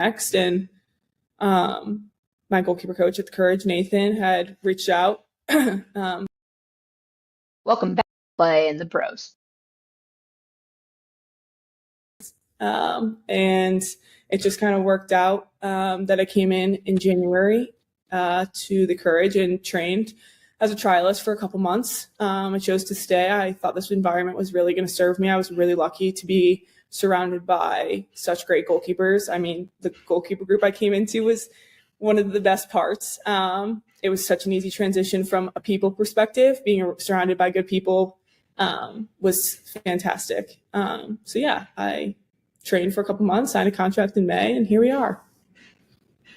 next. And my goalkeeper coach at the Courage, Nathan, had reached out. Welcome back to Play in the Pros. And it just kind of worked out that I came in January to the Courage and trained as a trialist for a couple months. I chose to stay. I thought this environment was really going to serve me. I was really lucky to be surrounded by such great goalkeepers. I mean, the goalkeeper group I came into was one of the best parts. It was such an easy transition from a people perspective. Being surrounded by good people was fantastic. So yeah, I trained for a couple months, signed a contract in May, and here we are.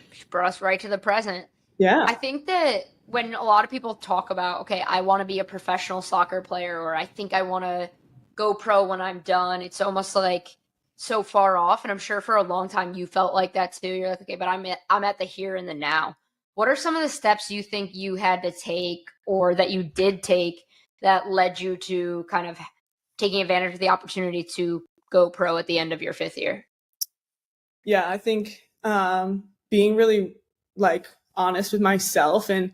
Which brought us right to the present. Yeah. I think that when a lot of people talk about, okay, I want to be a professional soccer player, or I think I want to go pro when I'm done, it's almost like so far off. And I'm sure for a long time you felt like that too. You're like, okay, but I'm at the here and the now. What are some of the steps you think you had to take or that you did take that led you to kind of taking advantage of the opportunity to go pro at the end of your 5th year? Yeah, I think being really honest with myself and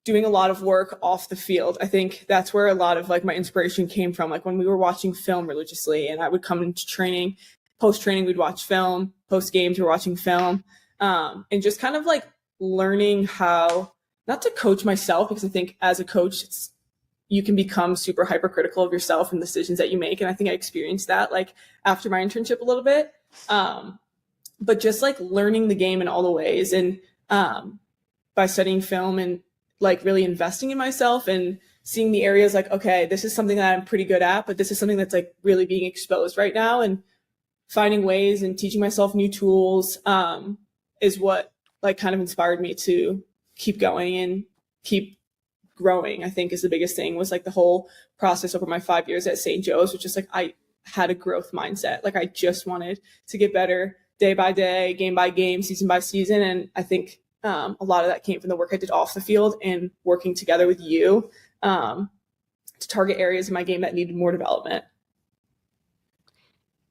doing a lot of work off the field. I think that's where a lot of my inspiration came from. Like when we were watching film religiously, and I would come into training, post training, we'd watch film, post games, we're watching film, and just kind of learning how not to coach myself, because I think as a coach, you can become super hypercritical of yourself and decisions that you make. And I think I experienced that after my internship a little bit. But just learning the game in all the ways, and by studying film and really investing in myself and seeing the areas okay, this is something that I'm pretty good at, but this is something that's really being exposed right now, and finding ways and teaching myself new tools is what kind of inspired me to keep going and keep growing. I think is the biggest thing was the whole process over my 5 years at St. Joe's, which is I had a growth mindset. I just wanted to get better day by day, game by game, season by season. And I think a lot of that came from the work I did off the field and working together with you to target areas in my game that needed more development.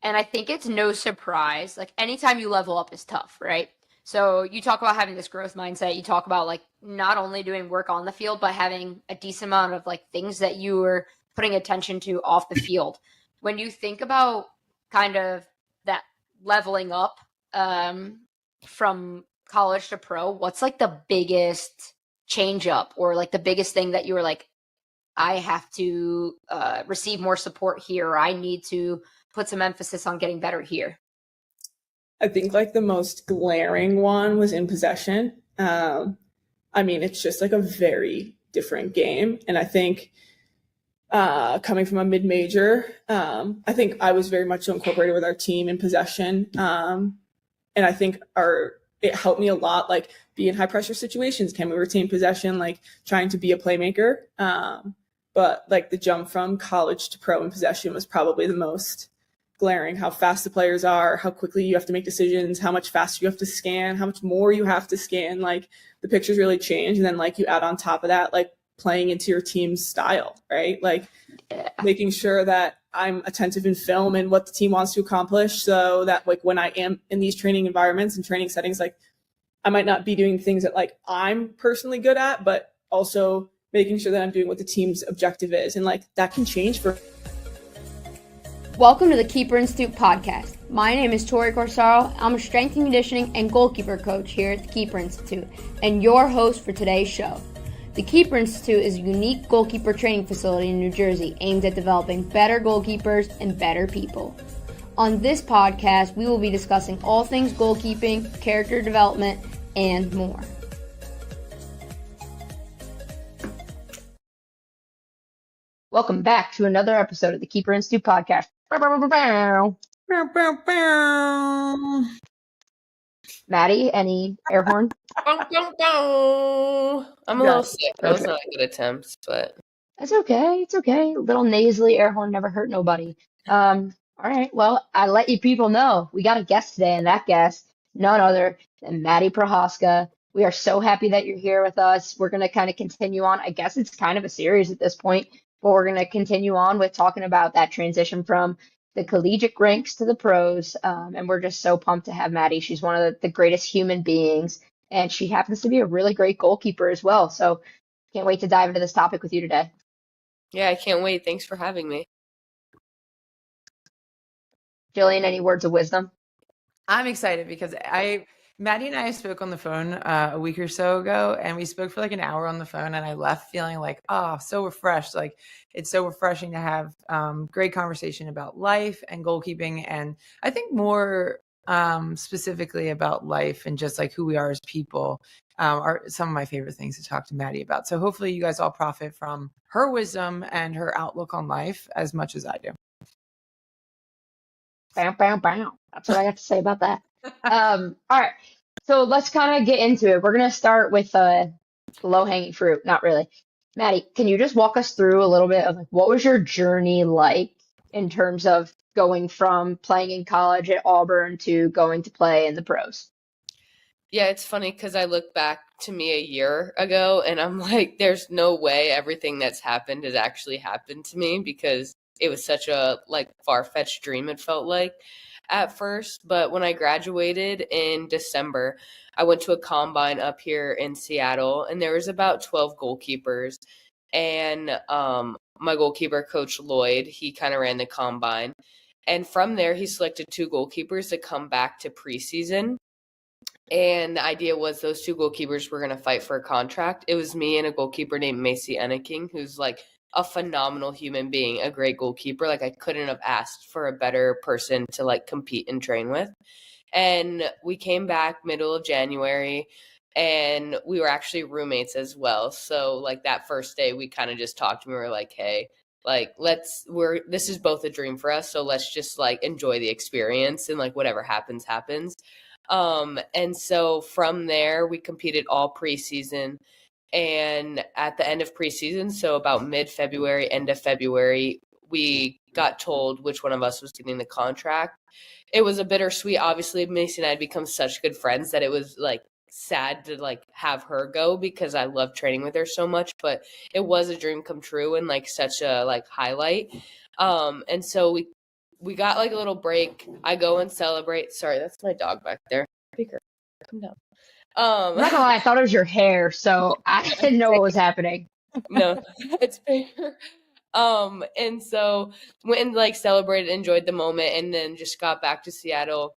And I think it's no surprise, anytime you level up is tough, right? So you talk about having this growth mindset. You talk about not only doing work on the field, but having a decent amount of things that you were putting attention to off the field. When you think about kind of that leveling up from college to pro, what's the biggest change up or the biggest thing that you were I have to receive more support here, or I need to put some emphasis on getting better here? I think the most glaring one was in possession. I mean, it's just a very different game. And I think coming from a mid-major, I think I was very much so incorporated with our team in possession. And I think it helped me a lot, be in high pressure situations. Can we retain possession, trying to be a playmaker? But the jump from college to pro in possession was probably the most glaring. How fast the players are, how quickly you have to make decisions, how much faster you have to scan, how much more you have to scan. The pictures really change. And then you add on top of that, playing into your team's style, right? Making sure that I'm attentive in film and what the team wants to accomplish, so that when I am in these training environments and training settings, I might not be doing things that I'm personally good at, but also making sure that I'm doing what the team's objective is. And that can change for. Welcome to the Keeper Institute podcast. My name is Tori Corsaro. I'm a strength and conditioning and goalkeeper coach here at the Keeper Institute, and your host for today's show. The Keeper Institute is a unique goalkeeper training facility in New Jersey aimed at developing better goalkeepers and better people. On this podcast, we will be discussing all things goalkeeping, character development, and more. Welcome back to another episode of the Keeper Institute podcast. Maddie, any air horn? I'm a little sick. That was not a good attempt, but that's okay. It's okay. A little nasally air horn never hurt nobody. All right. Well, I let you people know we got a guest today, and that guest, none other than Maddie Prohaska. We are so happy that you're here with us. We're going to kind of continue on. I guess it's kind of a series at this point, but we're going to continue on with talking about that transition from the collegiate ranks to the pros. And we're just so pumped to have Maddie. She's one of the greatest human beings, and she happens to be a really great goalkeeper as well. So can't wait to dive into this topic with you today. Yeah, I can't wait. Thanks for having me. Jillian, any words of wisdom? I'm excited because Maddie and I spoke on the phone a week or so ago, and we spoke for like an hour on the phone, and I left feeling like, oh, so refreshed. Like, it's so refreshing to have great conversation about life and goalkeeping, and I think more specifically about life and just like who we are as people are some of my favorite things to talk to Maddie about. So hopefully you guys all profit from her wisdom and her outlook on life as much as I do. Bam, bam, bam. That's what I got to say about that. All right. So let's kind of get into it. We're going to start with low-hanging fruit. Not really. Maddie, can you just walk us through a little bit of like, what was your journey like in terms of going from playing in college at Auburn to going to play in the pros? Yeah, it's funny because I look back to me a year ago and I'm like, there's no way everything that's happened has actually happened to me, because it was such a like far-fetched dream, it felt like at first. But when I graduated in December, I went to a combine up here in Seattle, and there was about 12 goalkeepers. And my goalkeeper coach, Loyden, he kind of ran the combine. And from there, he selected 2 goalkeepers to come back to preseason. And the idea was those 2 goalkeepers were going to fight for a contract. It was me and a goalkeeper named Macy Enneking, who's like a phenomenal human being, a great goalkeeper. Like, I couldn't have asked for a better person to like compete and train with. And we came back middle of January, and we were actually roommates as well. So like that first day we kind of just talked, and we were like, hey, like this is both a dream for us, so let's just like enjoy the experience, and like whatever happens happens. And so from there we competed all preseason. And at the end of preseason, so about mid-February, end of February, we got told which one of us was getting the contract. It was a bittersweet. Obviously, Macy and I had become such good friends that it was like sad to like have her go, because I love training with her so much, but it was a dream come true and like such a like highlight. And so we got like a little break. I go and celebrate. Sorry, that's my dog back there. Speaker, come down. I'm not gonna lie, I thought it was your hair, so I didn't know what was happening. No, it's bigger. And so went and like celebrated, enjoyed the moment, and then just got back to Seattle,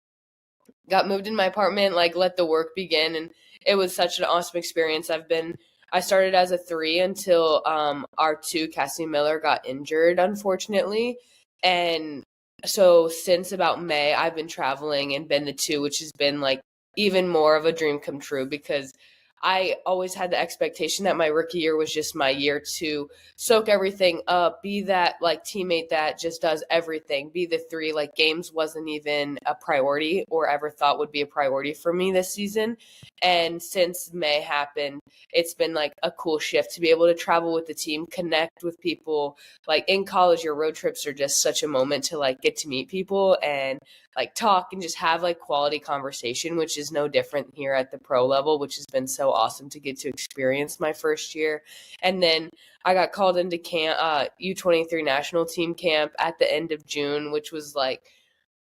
got moved in my apartment, like let the work begin. And it was such an awesome experience. I started as a 3 until our 2, Cassie Miller, got injured, unfortunately. And so since about May, I've been traveling and been the 2, which has been like even more of a dream come true, because I always had the expectation that my rookie year was just my year to soak everything up, be that like teammate that just does everything, be the 3. Like, games wasn't even a priority or ever thought would be a priority for me this season. And since May happened, it's been like a cool shift to be able to travel with the team, connect with people. Like in college, your road trips are just such a moment to like get to meet people and like talk and just have like quality conversation, which is no different here at the pro level, which has been so awesome to get to experience my first year. And then I got called into camp, U23 national team camp at the end of June, which was like,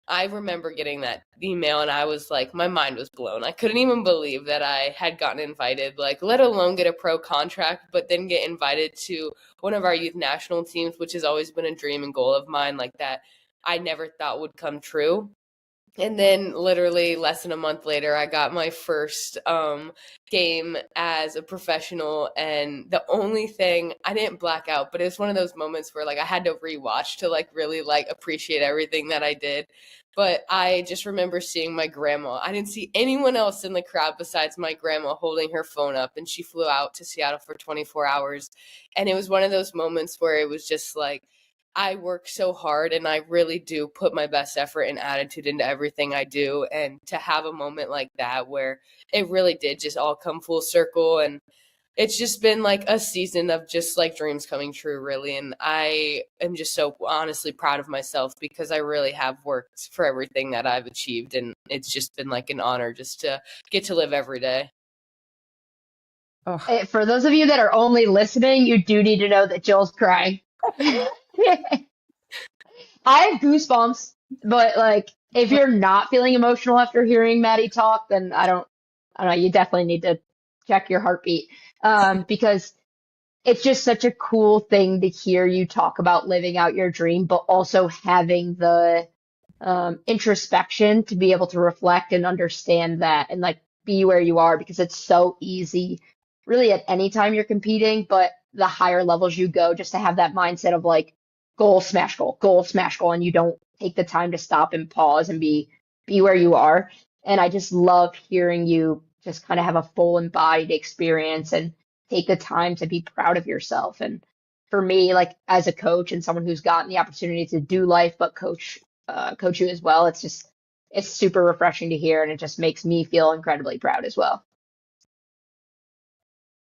I remember getting that email and I was like, my mind was blown. I couldn't even believe that I had gotten invited, like, let alone get a pro contract, but then get invited to one of our youth national teams, which has always been a dream and goal of mine, like that I never thought would come true. And then literally less than a month later, I got my first game as a professional. And the only thing, I didn't black out, but it was one of those moments where like I had to rewatch to like really like appreciate everything that I did. But I just remember seeing my grandma. I didn't see anyone else in the crowd besides my grandma holding her phone up, and she flew out to Seattle for 24 hours. And it was one of those moments where it was just like, I work so hard and I really do put my best effort and attitude into everything I do. And to have a moment like that where it really did just all come full circle, and it's just been like a season of just like dreams coming true, really. And I am just so honestly proud of myself, because I really have worked for everything that I've achieved. And it's just been like an honor just to get to live every day. Oh. For those of you that are only listening, you do need to know that Jill's crying. I have goosebumps. But like, if you're not feeling emotional after hearing Maddie talk, then I don't know, you definitely need to check your heartbeat. Because it's just such a cool thing to hear you talk about living out your dream, but also having the introspection to be able to reflect and understand that and like be where you are, because it's so easy really at any time you're competing, but the higher levels you go, just to have that mindset of like goal, smash goal, and you don't take the time to stop and pause and be where you are. And I just love hearing you just kind of have a full embodied experience and take the time to be proud of yourself. And for me, like as a coach and someone who's gotten the opportunity to do life but coach you as well, it's super refreshing to hear, and it just makes me feel incredibly proud as well.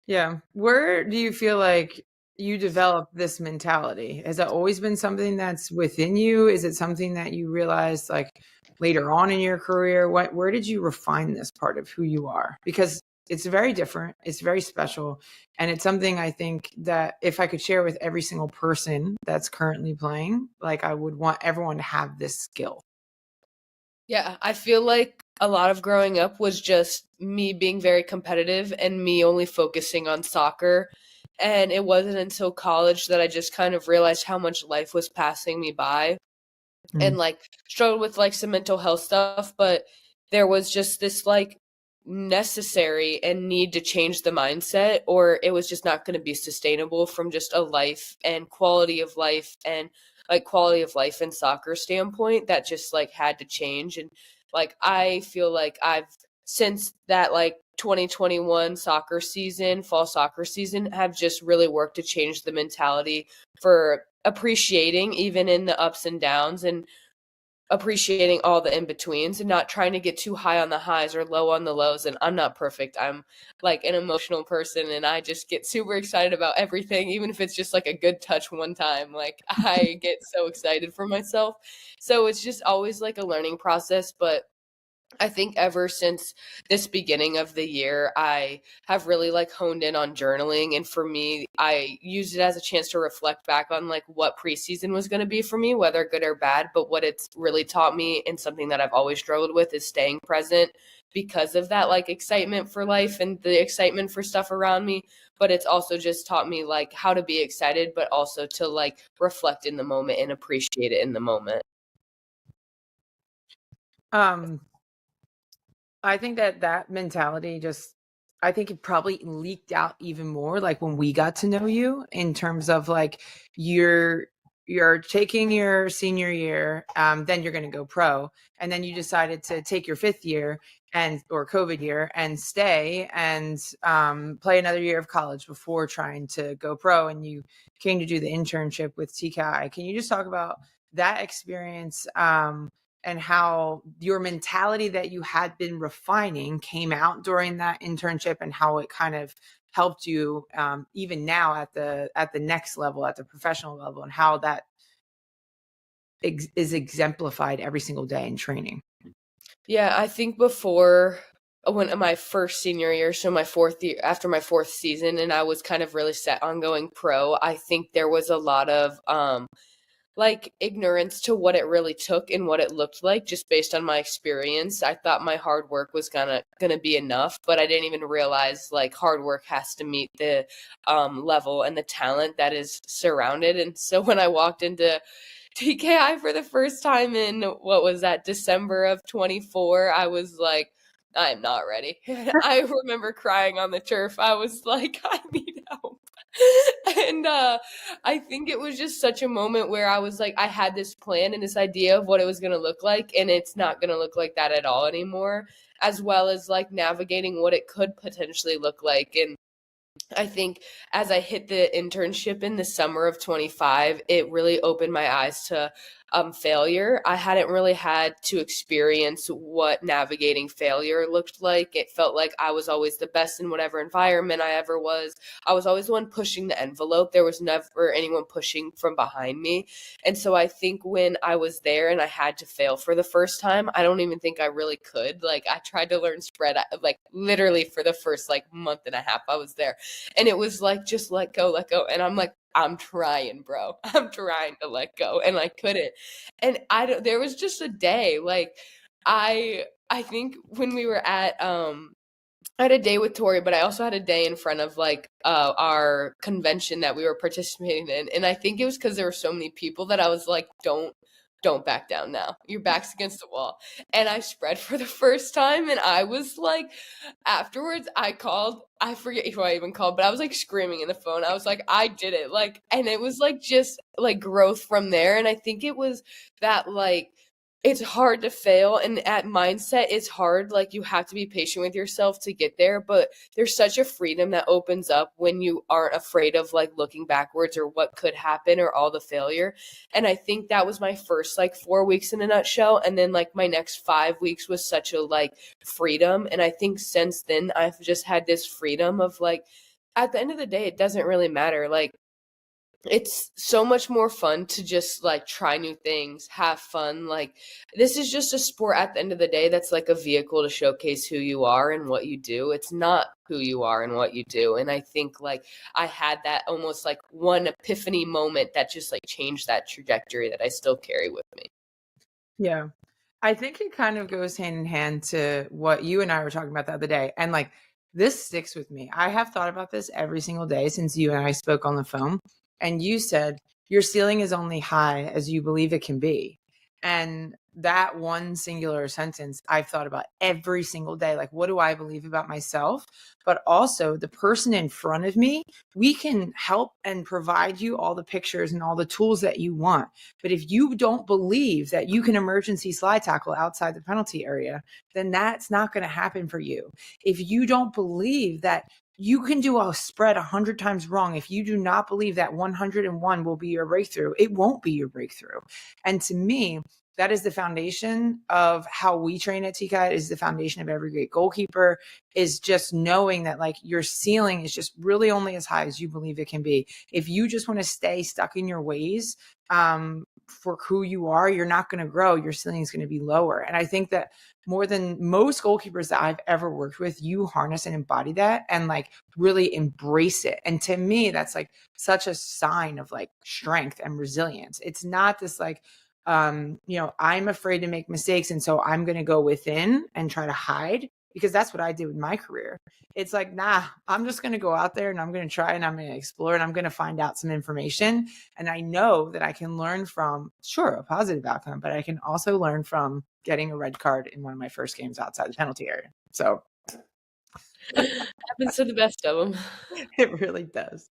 Yeah. Where do you feel like you developed this mentality? Has it always been something that's within you? Is it something that you realized like later on in your career? Where did you refine this part of who you are? Because it's very different, it's very special, and it's something I think that if I could share with every single person that's currently playing, like I would want everyone to have this skill. Yeah, I feel like a lot of growing up was just me being very competitive and me only focusing on soccer. And it wasn't until college that I just kind of realized how much life was passing me by and like struggled with like some mental health stuff. But there was just this like necessary and need to change the mindset, or it was just not going to be sustainable from just a life and quality of life and like quality of life and soccer standpoint that just like had to change. And like I feel like I've since that like 2021 soccer season, fall soccer season, have just really worked to change the mentality for appreciating even in the ups and downs and appreciating all the in-betweens and not trying to get too high on the highs or low on the lows. And I'm not perfect. I'm like an emotional person and I just get super excited about everything, even if it's just like a good touch one time. Like I get so excited for myself. So it's just always like a learning process. But I think ever since this beginning of the year, I have really like honed in on journaling. And for me, I used it as a chance to reflect back on like what preseason was going to be for me, whether good or bad. But what it's really taught me, and something that I've always struggled with, is staying present because of that like excitement for life and the excitement for stuff around me. But it's also just taught me like how to be excited, but also to like reflect in the moment and appreciate it in the moment. Um, I think that mentality just, I think it probably leaked out even more like when we got to know you, in terms of like you're taking your senior year, then you're going to go pro, and then you decided to take your fifth year or COVID year and stay and play another year of college before trying to go pro, and you came to do the internship with TKI. Can you just talk about that experience? And how your mentality that you had been refining came out during that internship, and how it kind of helped you even now at the next level, at the professional level, and how that is exemplified every single day in training. Yeah, I think before when my first senior year, so my fourth year, after my fourth season, and I was kind of really set on going pro, I think there was a lot of like ignorance to what it really took and what it looked like just based on my experience. I thought my hard work was gonna be enough, but I didn't even realize like hard work has to meet the level and the talent that is surrounded. And so when I walked into TKI for the first time in what was that, December of 24, I was like, I'm not ready. I remember crying on the turf. I was like, I need help. And I think it was just such a moment where I was like, I had this plan and this idea of what it was going to look like, and it's not going to look like that at all anymore, as well as like navigating what it could potentially look like. And I think as I hit the internship in the summer of 25, it really opened my eyes to failure. I hadn't really had to experience what navigating failure looked like. It felt like I was always the best in whatever environment I ever was. I was always the one pushing the envelope. There was never anyone pushing from behind me. And so I think when I was there and I had to fail for the first time, I don't even think I really could. Like I tried to learn spread, like literally for the first like month and a half I was there. And it was like, just let go. And I'm like, I'm trying, bro. I'm trying to let go. And I couldn't. And there was just a day, like, I think when we were at, I had a day with Tori, but I also had a day in front of like our convention that we were participating in. And I think it was because there were so many people that I was like, don't back down now. Your back's against the wall. And I spread for the first time. And I was like, afterwards, I forget who I even called, but I was like screaming in the phone. I was like, I did it. Like, and it was like just like growth from there. And I think it was that like, it's hard to fail, and at mindset it's hard. Like, you have to be patient with yourself to get there, but there's such a freedom that opens up when you aren't afraid of like looking backwards or what could happen or all the failure. And I think that was my first like 4 weeks in a nutshell, and then like my next 5 weeks was such a like freedom. And I think since then I've just had this freedom of like, at the end of the day, it doesn't really matter. Like, it's so much more fun to just like try new things, have fun. Like, this is just a sport at the end of the day that's like a vehicle to showcase who you are and what you do. It's not who you are and what you do. And I think like I had that almost like one epiphany moment that just like changed that trajectory that I still carry with me. Yeah. I think it kind of goes hand in hand to what you and I were talking about the other day. And like, this sticks with me. I have thought about this every single day since you and I spoke on the phone. And you said your ceiling is only high as you believe it can be. And that one singular sentence I've thought about every single day. Like, what do I believe about myself? But also the person in front of me, we can help and provide you all the pictures and all the tools that you want. But if you don't believe that you can emergency slide tackle outside the penalty area, then that's not going to happen for you. If you don't believe that you can do a spread 100 times wrong, if you do not believe that 101 will be your breakthrough, it won't be your breakthrough. And to me, that is the foundation of how we train at TKI. It is the foundation of every great goalkeeper, is just knowing that like your ceiling is just really only as high as you believe it can be. If you just want to stay stuck in your ways for who you are, you're not going to grow. Your ceiling is going to be lower. And I think that more than most goalkeepers that I've ever worked with, you harness and embody that and like really embrace it. And to me, that's like such a sign of like strength and resilience. It's not this like, I'm afraid to make mistakes, and so I'm going to go within and try to hide, because that's what I did with my career. It's like, nah, I'm just going to go out there and I'm going to try and I'm going to explore and I'm going to find out some information. And I know that I can learn from, sure, a positive outcome, but I can also learn from getting a red card in one of my first games outside the penalty area. So Happens to the best of them. it really does.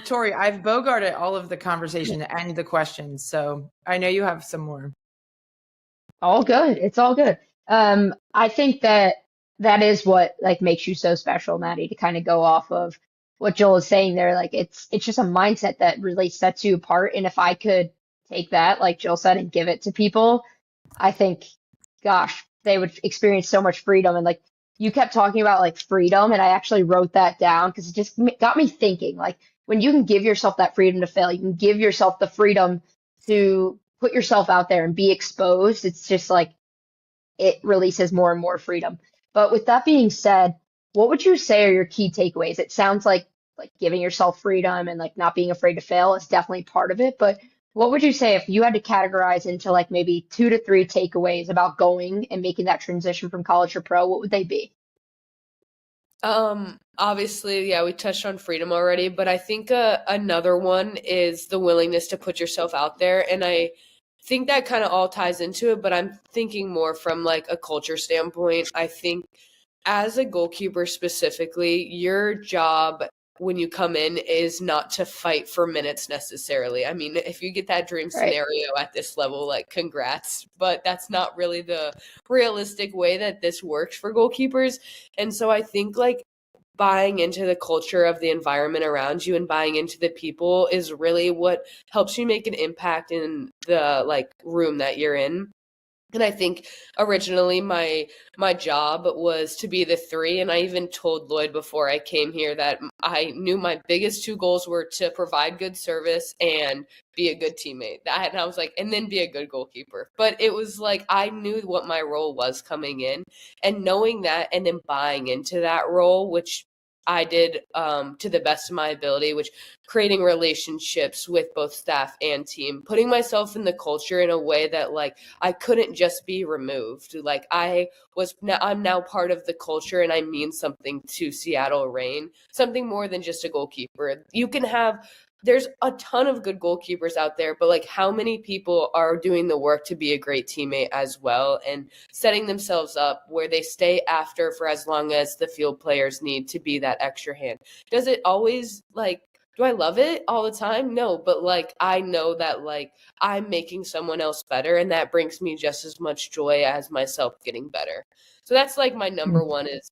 Tori, I've bogarted all of the conversation and the questions, so I know you have some more. All good. It's all good. I think that is what like makes you so special, Maddie, to kind of go off of what Joel is saying there. Like, it's just a mindset that really sets you apart. And if I could take that, like Joel said, and give it to people, I think, gosh, they would experience so much freedom. And like, you kept talking about like freedom, and I actually wrote that down because it just got me thinking, like, when you can give yourself that freedom to fail, you can give yourself the freedom to put yourself out there and be exposed. It's just like, it releases more and more freedom. But with that being said, what would you say are your key takeaways? It sounds like giving yourself freedom and like not being afraid to fail is definitely part of it. But what would you say if you had to categorize into like maybe 2 to 3 takeaways about going and making that transition from college to pro? What would they be? Obviously, yeah, we touched on freedom already, but I think another one is the willingness to put yourself out there. And I think that kind of all ties into it, but I'm thinking more from like a culture standpoint. I think as a goalkeeper specifically, your job when you come in is not to fight for minutes necessarily. I mean, if you get that dream scenario at this level, like, congrats, but that's not really the realistic way that this works for goalkeepers. And so I think like buying into the culture of the environment around you and buying into the people is really what helps you make an impact in the like room that you're in. And I think originally my job was to be the 3. And I even told Lloyd before I came here that I knew my biggest 2 goals were to provide good service and be a good teammate. And I was like, and then be a good goalkeeper. But it was like, I knew what my role was coming in, and knowing that and then buying into that role, which I did to the best of my ability, which creating relationships with both staff and team, putting myself in the culture in a way that like I couldn't just be removed. Like I'm now part of the culture, and I mean something to Seattle Reign, something more than just a goalkeeper. There's a ton of good goalkeepers out there, but like how many people are doing the work to be a great teammate as well and setting themselves up where they stay after for as long as the field players need to be that extra hand? Does it always do I love it all the time? No, but like I know that like I'm making someone else better, and that brings me just as much joy as myself getting better. So that's like my number one is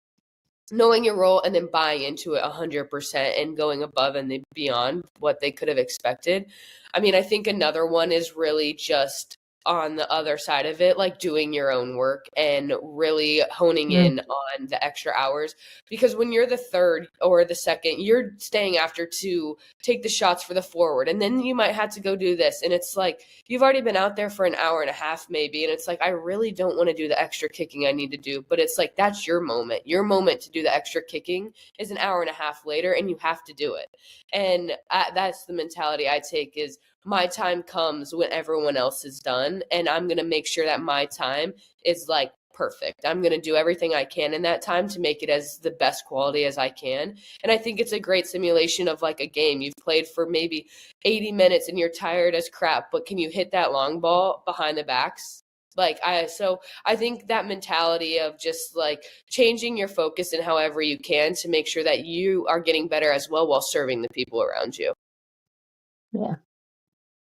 knowing your role and then buying into it 100% and going above and beyond what they could have expected. I mean, I think another one is really just on the other side of it, like doing your own work and really honing in on the extra hours. Because when you're the third or the second, you're staying after to take the shots for the forward. And then you might have to go do this. And it's like, you've already been out there for an hour and a half maybe. And it's like, I really don't want to do the extra kicking I need to do. But it's like, that's your moment. Your moment to do the extra kicking is an hour and a half later, and you have to do it. And that's the mentality I take is, my time comes when everyone else is done, and I'm going to make sure that my time is like perfect. I'm going to do everything I can in that time to make it as the best quality as I can. And I think it's a great simulation of like a game. You've played for maybe 80 minutes and you're tired as crap, but can you hit that long ball behind the backs? So I think that mentality of just like changing your focus in however you can to make sure that you are getting better as well while serving the people around you. Yeah.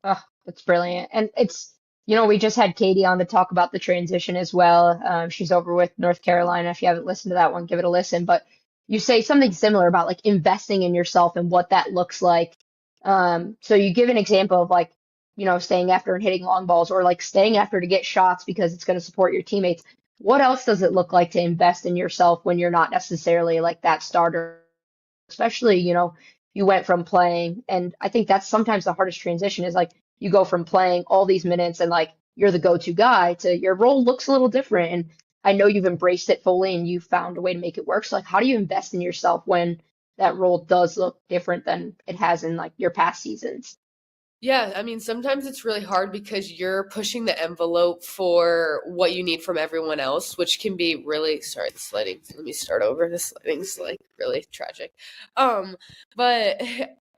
Oh, that's brilliant. And it's, we just had Katie on to talk about the transition as well. She's over with North Carolina. If you haven't listened to that one, give it a listen. But you say something similar about like investing in yourself and what that looks like. So you give an example of like, staying after and hitting long balls, or like staying after to get shots because it's going to support your teammates. What else does it look like to invest in yourself when you're not necessarily like that starter? Especially, you went from playing, and I think that's sometimes the hardest transition is like you go from playing all these minutes and like you're the go-to guy to your role looks a little different. And I know you've embraced it fully and you found a way to make it work. So like, how do you invest in yourself when that role does look different than it has in like your past seasons? Yeah, I mean, sometimes it's really hard because you're pushing the envelope for what you need from everyone else, which can be really, sorry, the sliding, let me start over. The sliding's like really tragic. But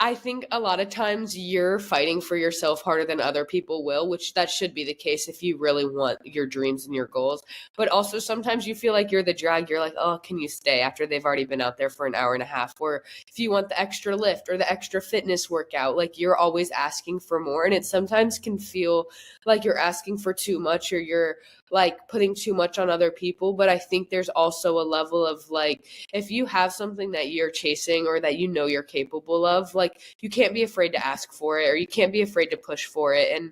I think a lot of times you're fighting for yourself harder than other people will, which that should be the case if you really want your dreams and your goals. But also sometimes you feel like you're the drag. You're like, oh, can you stay after they've already been out there for an hour and a half? Or if you want the extra lift or the extra fitness workout, like you're always asking for more. And it sometimes can feel like you're asking for too much, or you're like putting too much on other people. But I think there's also a level of like, if you have something that you're chasing or that you're capable of, like you can't be afraid to ask for it, or you can't be afraid to push for it. And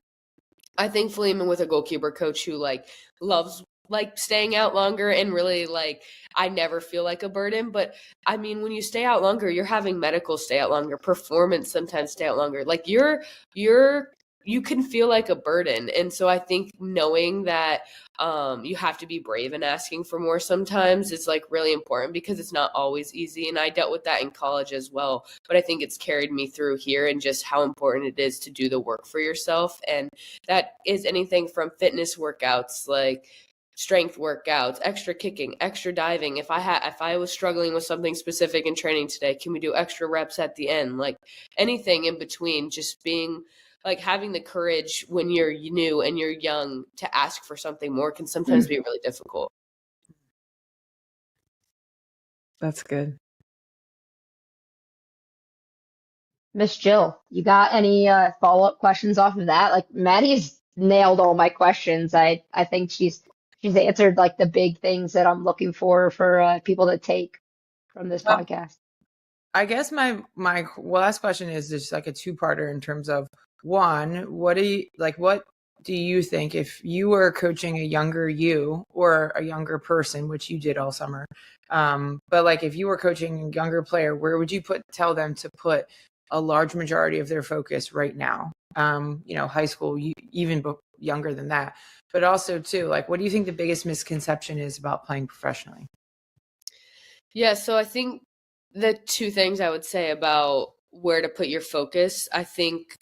I thankfully am with a goalkeeper coach who like loves like staying out longer, and really like I never feel like a burden. But I mean, when you stay out longer, you're having medical stay out longer, performance sometimes stay out longer. Like you can feel like a burden. And so I think knowing that you have to be brave and asking for more sometimes is like really important, because it's not always easy. And I dealt with that in college as well. But I think it's carried me through here, and just how important it is to do the work for yourself. And that is anything from fitness workouts, like strength workouts, extra kicking, extra diving. If I was struggling with something specific in training today, can we do extra reps at the end? Like anything in between, just being like having the courage when you're new and you're young to ask for something more can sometimes be really difficult. That's good. Miss Jill, you got any follow-up questions off of that? Like Maddie's nailed all my questions. I think she's answered like the big things that I'm looking for people to take from this podcast. I guess my last question is just like a two-parter in terms of, one, what do you think if you were coaching a younger you or a younger person, which you did all summer, but like if you were coaching a younger player, where would you tell them to put a large majority of their focus right now? High school, even younger than that, but also too, like, what do you think the biggest misconception is about playing professionally? Yeah, so I think the two things I would say about where to put your focus, I think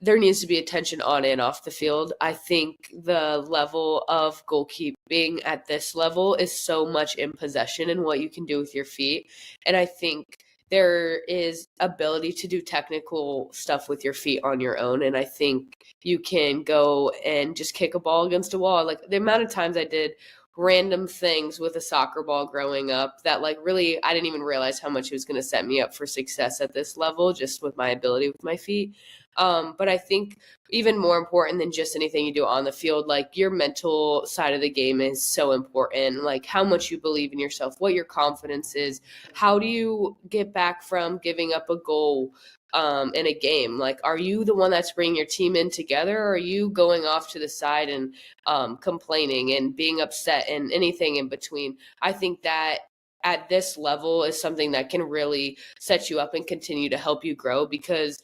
there needs to be attention on and off the field. I think the level of goalkeeping at this level is so much in possession and what you can do with your feet. And I think there is ability to do technical stuff with your feet on your own. And I think you can go and just kick a ball against a wall. Like the amount of times I did random things with a soccer ball growing up that like really I didn't even realize how much it was going to set me up for success at this level just with my ability with my feet. But I think even more important than just anything you do on the field, like your mental side of the game is so important. Like how much you believe in yourself, what your confidence is, how do you get back from giving up a goal in a game? Like, are you the one that's bringing your team in together, or are you going off to the side and complaining and being upset and anything in between? I think that at this level is something that can really set you up and continue to help you grow, because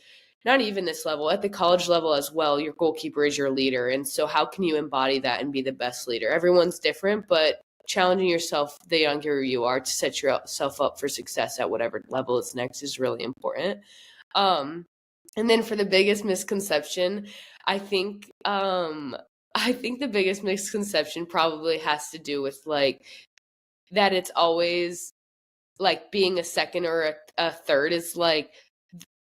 not even this level, at the college level as well, your goalkeeper is your leader. And so how can you embody that and be the best leader? Everyone's different, but challenging yourself the younger you are to set yourself up for success at whatever level is next is really important. And then for the biggest misconception, I think the biggest misconception probably has to do with like that it's always like being a second or a third is like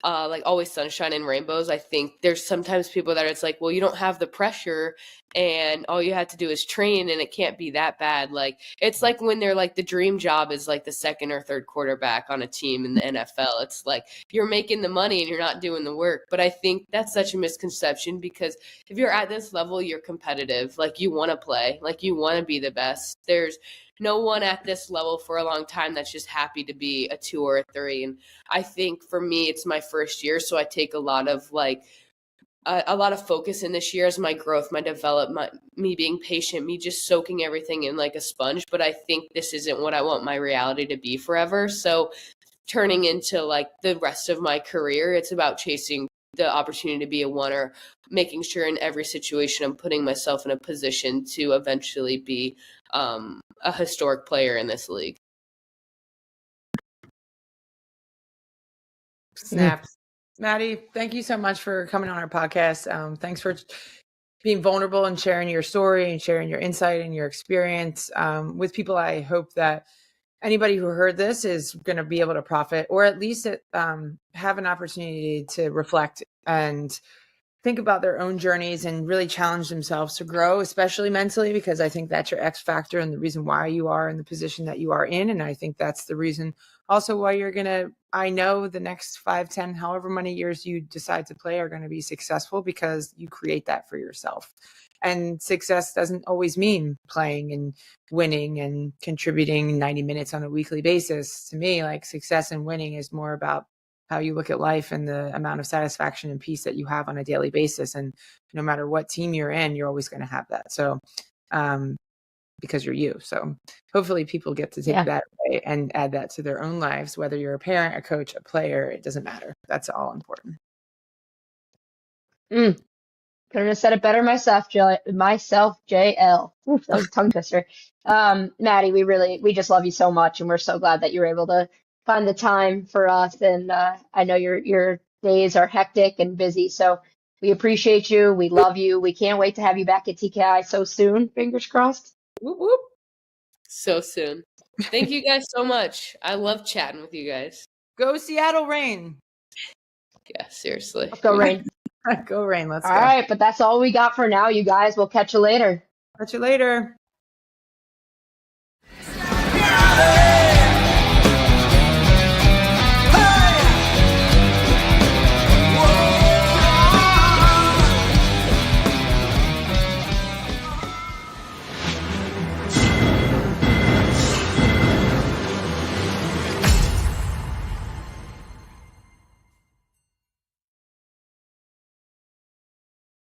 always sunshine and rainbows. I think there's sometimes people that it's like, well, you don't have the pressure and all you have to do is train and it can't be that bad. Like it's like when they're like the dream job is like the second or third quarterback on a team in the NFL. It's like you're making the money and you're not doing the work. But I think that's such a misconception, because if you're at this level, you're competitive. Like you want to play, like you want to be the best. There's no one at this level for a long time that's just happy to be a 2 or a 3. And I think for me, it's my first year. So I take a lot of focus in this year as my growth, my development, me being patient, me just soaking everything in like a sponge. But I think this isn't what I want my reality to be forever. So turning into like the rest of my career, it's about chasing the opportunity to be a winner, making sure in every situation I'm putting myself in a position to eventually be a historic player in this league. Snaps. Maddie, thank you so much for coming on our podcast. Thanks for being vulnerable and sharing your story and sharing your insight and your experience with people. I hope that anybody who heard this is going to be able to profit, or at least have an opportunity to reflect and think about their own journeys and really challenge themselves to grow, especially mentally, because I think that's your X factor and the reason why you are in the position that you are in. And I think that's the reason also why you're going to, I know the next 5, 10, however many years you decide to play are going to be successful, because you create that for yourself. And success doesn't always mean playing and winning and contributing 90 minutes on a weekly basis. To me, like success and winning is more about how you look at life and the amount of satisfaction and peace that you have on a daily basis. And no matter what team you're in, you're always going to have that. So, because you're you. So hopefully people get to take that away and add that to their own lives, whether you're a parent, a coach, a player, it doesn't matter. That's all important. Couldn't have said it better myself, JL. Oof, that was a tongue twister. Maddie, we just love you so much, and we're so glad that you were able to find the time for us. And I know your days are hectic and busy, so we appreciate you. We love you. We can't wait to have you back at TKI so soon. Fingers crossed. Whoop, whoop. So soon. Thank you guys so much. I love chatting with you guys. Go Seattle Reign. Yeah, seriously. Let's go, Reign. Go Reign. Let's All go. right, but that's all we got for now, you guys. We'll catch you later. Catch you later.